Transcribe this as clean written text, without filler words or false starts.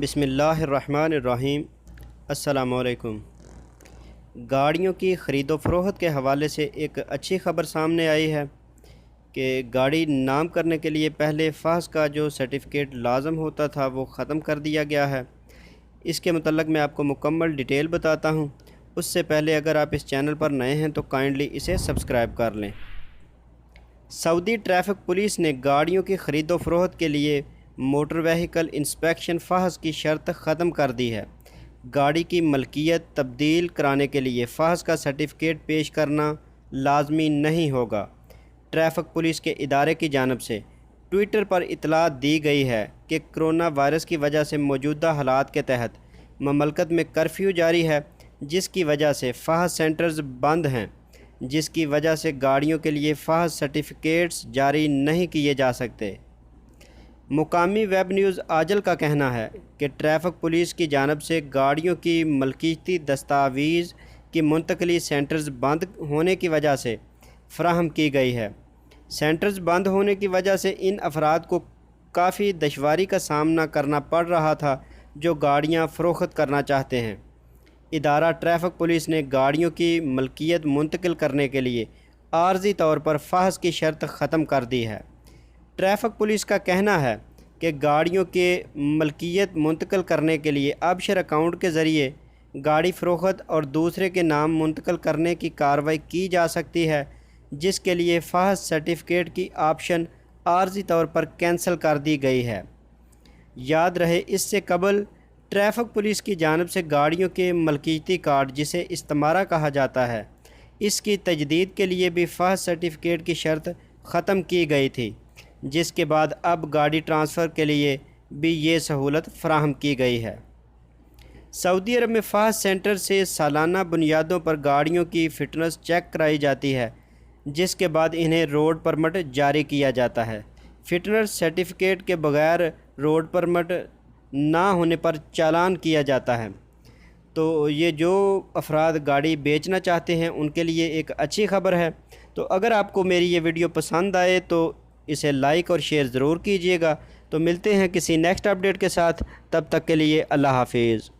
بسم اللہ الرحمن الرحیم۔ السلام علیکم۔ گاڑیوں کی خرید و فروخت کے حوالے سے ایک اچھی خبر سامنے آئی ہے کہ گاڑی نام کرنے کے لیے پہلے فحص کا جو سرٹیفکیٹ لازم ہوتا تھا وہ ختم کر دیا گیا ہے۔ اس کے متعلق میں آپ کو مکمل ڈیٹیل بتاتا ہوں۔ اس سے پہلے اگر آپ اس چینل پر نئے ہیں تو کائنڈلی اسے سبسکرائب کر لیں۔ سعودی ٹریفک پولیس نے گاڑیوں کی خرید و فروخت کے لیے موٹر وہیکل انسپیکشن فحص کی شرط ختم کر دی ہے۔ گاڑی کی ملکیت تبدیل کرانے کے لیے فحص کا سرٹیفکیٹ پیش کرنا لازمی نہیں ہوگا۔ ٹریفک پولیس کے ادارے کی جانب سے ٹویٹر پر اطلاع دی گئی ہے کہ کرونا وائرس کی وجہ سے موجودہ حالات کے تحت مملکت میں کرفیو جاری ہے، جس کی وجہ سے فحص سینٹرز بند ہیں، جس کی وجہ سے گاڑیوں کے لیے فحص سرٹیفکیٹس جاری نہیں کیے جا سکتے۔ مقامی ویب نیوز آجل کا کہنا ہے کہ ٹریفک پولیس کی جانب سے گاڑیوں کی ملکیتی دستاویز کی منتقلی سینٹرز بند ہونے کی وجہ سے فراہم کی گئی ہے۔ سینٹرز بند ہونے کی وجہ سے ان افراد کو کافی دشواری کا سامنا کرنا پڑ رہا تھا جو گاڑیاں فروخت کرنا چاہتے ہیں۔ ادارہ ٹریفک پولیس نے گاڑیوں کی ملکیت منتقل کرنے کے لیے عارضی طور پر فحص کی شرط ختم کر دی ہے۔ ٹریفک پولیس کا کہنا ہے کہ گاڑیوں کے ملکیت منتقل کرنے کے لیے آبشر اکاؤنٹ کے ذریعے گاڑی فروخت اور دوسرے کے نام منتقل کرنے کی کارروائی کی جا سکتی ہے، جس کے لیے فحص سرٹیفکیٹ کی آپشن عارضی طور پر کینسل کر دی گئی ہے۔ یاد رہے اس سے قبل ٹریفک پولیس کی جانب سے گاڑیوں کے ملکیتی کارڈ، جسے استمارہ کہا جاتا ہے، اس کی تجدید کے لیے بھی فحص سرٹیفکیٹ کی شرط ختم کی گئی تھی، جس کے بعد اب گاڑی ٹرانسفر کے لیے بھی یہ سہولت فراہم کی گئی ہے۔ سعودی عرب میں فحص سینٹر سے سالانہ بنیادوں پر گاڑیوں کی فٹنس چیک کرائی جاتی ہے، جس کے بعد انہیں روڈ پرمٹ جاری کیا جاتا ہے۔ فٹنس سرٹیفکیٹ کے بغیر روڈ پرمٹ نہ ہونے پر چالان کیا جاتا ہے۔ تو یہ جو افراد گاڑی بیچنا چاہتے ہیں ان کے لیے ایک اچھی خبر ہے۔ تو اگر آپ کو میری یہ ویڈیو پسند آئے تو اسے لائک اور شیئر ضرور کیجیے گا۔ تو ملتے ہیں کسی نیکسٹ اپڈیٹ کے ساتھ، تب تک کے لیے اللہ حافظ۔